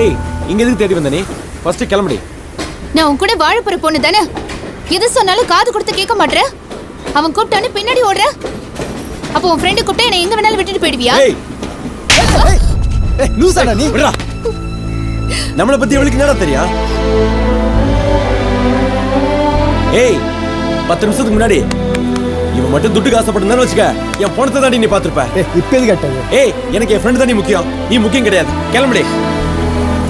ஏய் இங்க எதுக்கு தேடி வந்த நீ? ஃபர்ஸ்ட் கிளம்புடி. நான் உன் கூட வாழ போற பொண்ணு தானே. எது சொன்னாலும் காது கொடுத்து கேட்க மாட்டேற. அவன் கூப்பிட்டானே பின்னாடி ஓடுற. அப்போ உன் ஃப்ரெண்ட் கூப்பிட்டா என்ன எங்க வேணாலும் விட்டுட்டு போயிடுவியா? ஏய் ஏய் லூசாடா நீ. விடுடா. நம்மளை பத்தி இவளுக்கு என்னடா தெரியும்? ஏய் 10 நிமிஷத்துக்கு முன்னாடி இவன் மட்டும் துட்டு ஆசைப்பட்டிருந்தான்னு வச்சுக்க, என் பணத்தை தாண்டி நீ பார்த்திருப்ப. இப்போ எது கேட்டது? ஏய் எனக்கு என் ஃப்ரெண்ட் தான் நீ முக்கியம், நீ முக்கியம் கிடையாது. கிளம்புடி.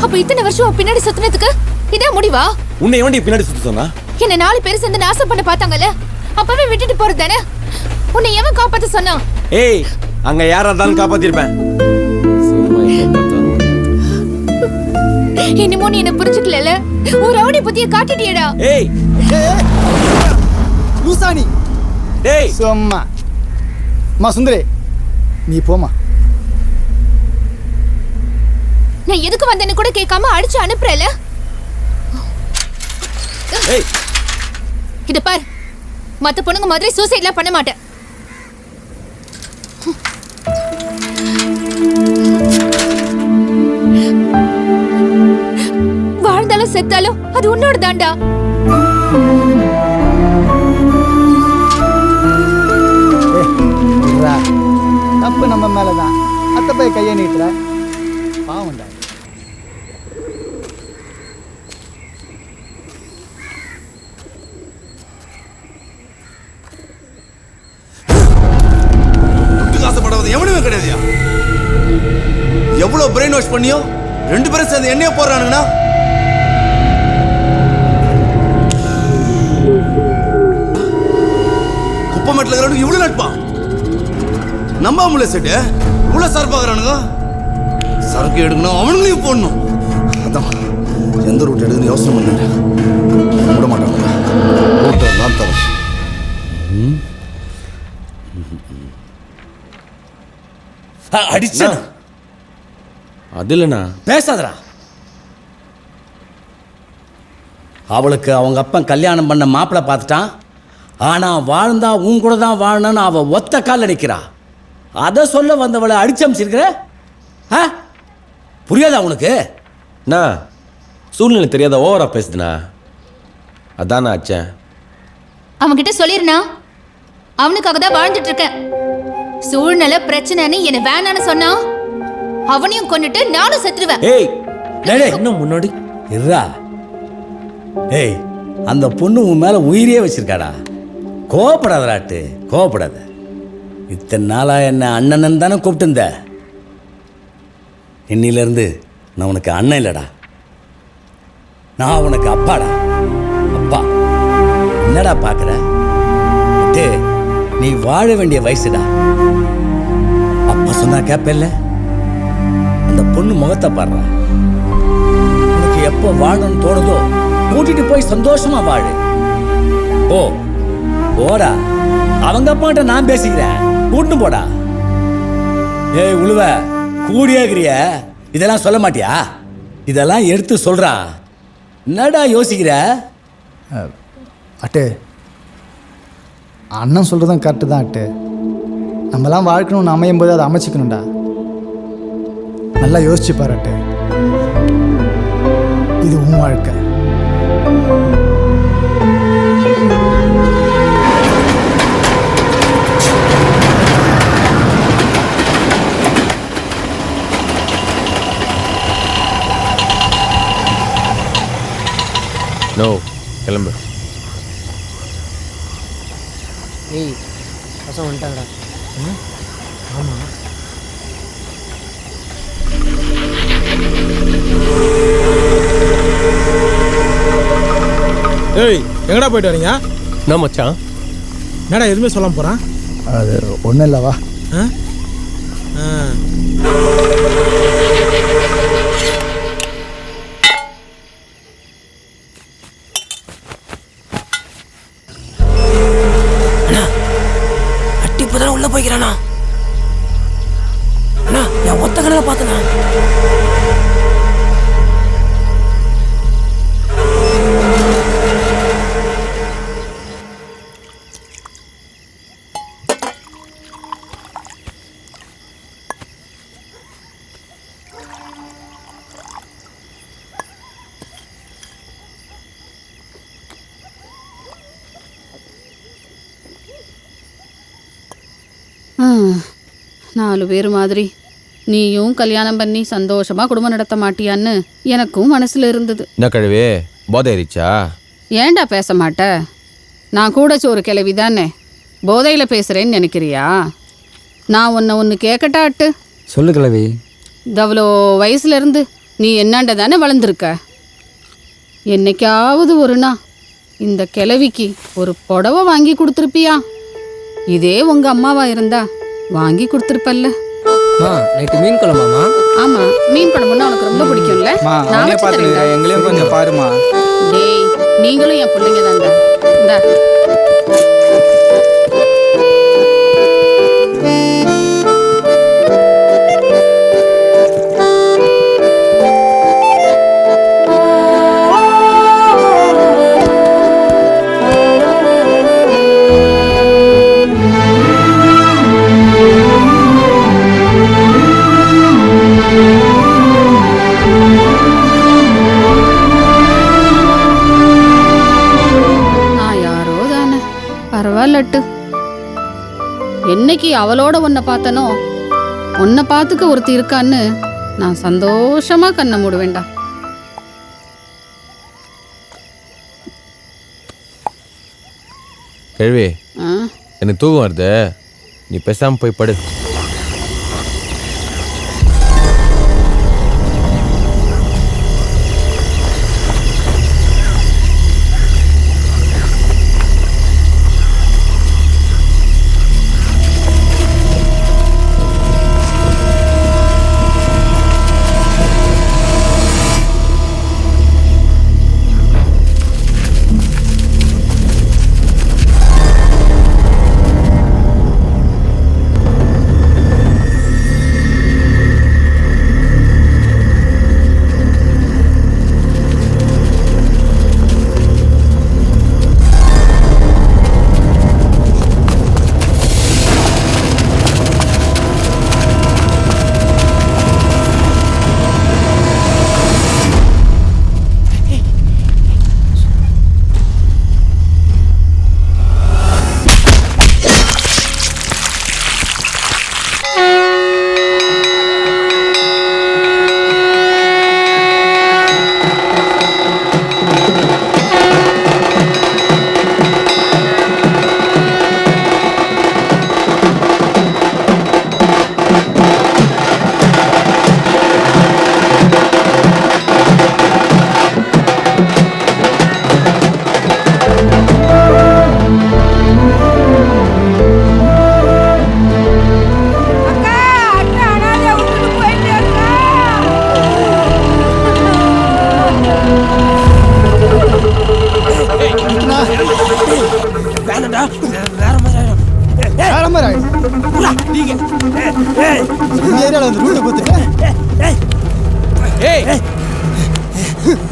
அப்ப இத்தனை வருஷம் பின்னாடி சுத்தினதுக்கு இதான் முடிவா? உன்னை எவன்டி பின்னாடி சுத்த சொன்னா? என்ன 4 பேர் சேர்ந்து நாசம் பண்ண பார்த்தாங்கல்ல, அப்பவே விட்டுட்டு போறது தானே. உன்னை எவன் காப்பாத்த சொன்னா? ஏய் அங்க யாரா இருந்தாலும் காப்பாத்திருப்பேன். இன்னமும் நீ என்ன புரிஞ்சுக்கல. ஒரு ரவுடி புத்திய காட்டிட்டியடா. ஏய் லூசானி. டேய் சும்மா மா சுந்தரே நீ போமா. நான் எதுக்கு வந்தேன்னு கூட கேட்காம அடிச்சு அனுப்புறல. ஏய் இத பார், மத்த பொண்ணுங்க மாதிரி சூசைட்லாம் பண்ண மாட்டேன். வாழ்ந்தாலும் செத்தாலும் அது உன்னோட தாண்டா. தப்பு நம்ம மேலதான். அத்தை போய் கையை நீட்டுற பாவம்டா. ஆசைப்படாத எவனுமே கிடையாதுயா. எவ்வளவு பிரெயின் வாஷ் பண்ணியோ 2 பேரும் சேர்ந்து எண்ணெய போடுறானுங்கன்னா குப்பமேட்டில் இருக்கிறவனுக்கு இவ்வளவு நட்பா? நம்பாமல செட்டு இவ்வளவு சார்பாகிறானுங்க. சரக்கு எடுக்கணும், அவனுங்களையும் போடணும். அதான் எந்த ரூட் எடுக்குன்னு யோசனை பண்ண விட மாட்டானுங்க. ரூட்டை நான் தரேன். அடிச்சா அது இல்லைண்ணா. பேசாதடா. அவளுக்கு அவங்க அப்பன் கல்யாணம் பண்ண மாப்பிள்ளை பார்த்துட்டான். ஆனால் வாழ்ந்தா உன் கூட தான் வாழணும்னு அவள் ஒத்த காலில் நிற்கிறா. அதை சொல்ல வந்தவளை அடிச்சமிச்சிருக்கிற. ஆ புரியாதா உனக்கு? அண்ணா சூழ்நிலை தெரியாத ஓவரா பேசுதுண்ணா. அதான் ஆச்சேன். அவன்கிட்ட சொல்லிருனா, அவனுக்காக தான் வாழ்ந்துட்டு இருக்கேன். சூழ்நிலை பிரச்சனைன்னு என்ன வேணான்னு சொன்னா அவனையும் கொண்டுட்டு நானும் செத்துருவேன். ஏய் இன்னும் முன்னாடி இருடா. ஏய் அந்த பொண்ணு உன் மேலே உயிரே வச்சிருக்காடா. கோவப்படாதராட்டு, கோவப்படாத. இத்தனை நாளாக என்ன அண்ணன் தானே கூப்பிட்டுருந்த. இன்னிலேருந்து நான் உனக்கு அண்ணன் இல்லைடா, நான் உனக்கு அப்பாடா. அப்பா என்னடா பார்க்குற? நீ வாழ வேண்டிய வயசுடா. அப்பா சொன்னா கேப்பல்ல. அந்த பொண்ணு முகத்தை பாடுறா. உனக்கு எப்போ வாழணும்னு தோணுதோ கூட்டிட்டு போய் சந்தோஷமா வாழு. ஓ போடா. அவங்க அப்பாட்ட நான் பேசிக்கிறேன், கூட்டு போடா. ஏய் உழுவ கூடியாகிறிய, இதெல்லாம் சொல்ல மாட்டியா? இதெல்லாம் எடுத்து சொல்றா. என்னடா யோசிக்கிற? அட்டு அண்ணன் சொல்கிறதும் கரெக்டு தான். அட்டு நம்மலாம் வாழ்க்கணும்னு அமையும் போது அதை அமைச்சிக்கணும்டா. நல்லா யோசிச்சு பாரு அட்டு. இது உன் வாழ்க்கை. நோ கிளம்பு. ஏய் பசங்க வந்துட்டாங்கடா. ஆமாம் ஏய் எங்கடா போயிட்டு வரீங்க? என்ன மச்சான்? என்னடா எதுவுமே சொல்லாம போகிறான்? அது ஒன்றும் இல்லைவா. அட்டி இப்போதானே உள்ளே போய்க்கிறானா? அண்ணா என் ஒத்த கடையில் பார்த்தனா. 4 பேர் மாதிரி நீயும் கல்யாணம் பண்ணி சந்தோஷமா குடும்பம் நடத்த மாட்டியான்னு எனக்கும் மனசுல இருந்தது. என்ன கழுவி போதை ஏறிச்சா? ஏன்டா பேச மாட்ட? நான் கூட ஒரு கிளவி தானே, போதையில பேசுறேன்னு நினைக்கிறியா? நான் ஒன்று கேட்கட்டாட்டு. சொல்லு கிழவி. அவ்வளோ வயசுல இருந்து நீ என்னாண்ட தானே வளர்ந்துருக்க. என்னைக்காவது ஒரு நாள் இந்த கிழவிக்கு ஒரு புடவை வாங்கி கொடுத்துருப்பியா? இதே உங்க அம்மாவா இருந்தா வாங்கி கொடுத்துருப்பல்ல. நைட்டு மீன் குழம்பாமா? ஆமா, மீன் குழம்புன்னா உனக்கு ரொம்ப பிடிக்கும்ல. நான் வச்சு தரேன்டா. எங்களையும் கொஞ்சம் பாருமா. டேய், நீங்களும் என் பிள்ளைங்க தான்டா. இந்தா. பரவாயில்லட்டு. என்னைக்கு அவளோட உன்னை பார்த்தனோ, உன்னை பார்த்துக்க ஒருத்தி இருக்கான்னு நான் சந்தோஷமா கண்ணை மூடுவேண்டா. கழுவி எனக்கு தூக்கம் வருது, நீ பேசாம போய் படு.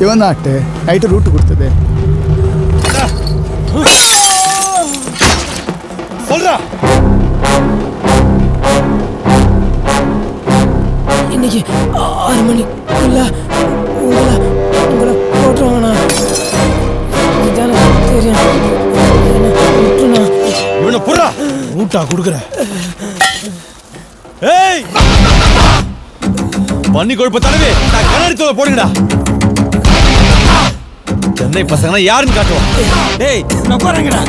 இவன் நாட்டு நைட்டு ரூட்டு கொடுத்தது. சொல்றா, இன்னைக்கு 6 மணிக்குள்ள உங்களை போட்டுருவாங்கண்ணா. இதானே தெரியும். இவனை புறா ஊட்டா கொடுக்குற. ஏய், பண்ணி கொழுப்ப தடவை நான் கண்ணாடி தோலை போடுங்கடா. சென்னை பசங்கன்னா யாருன்னு காட்டுவோம். டேய், நான் போறேங்கடா.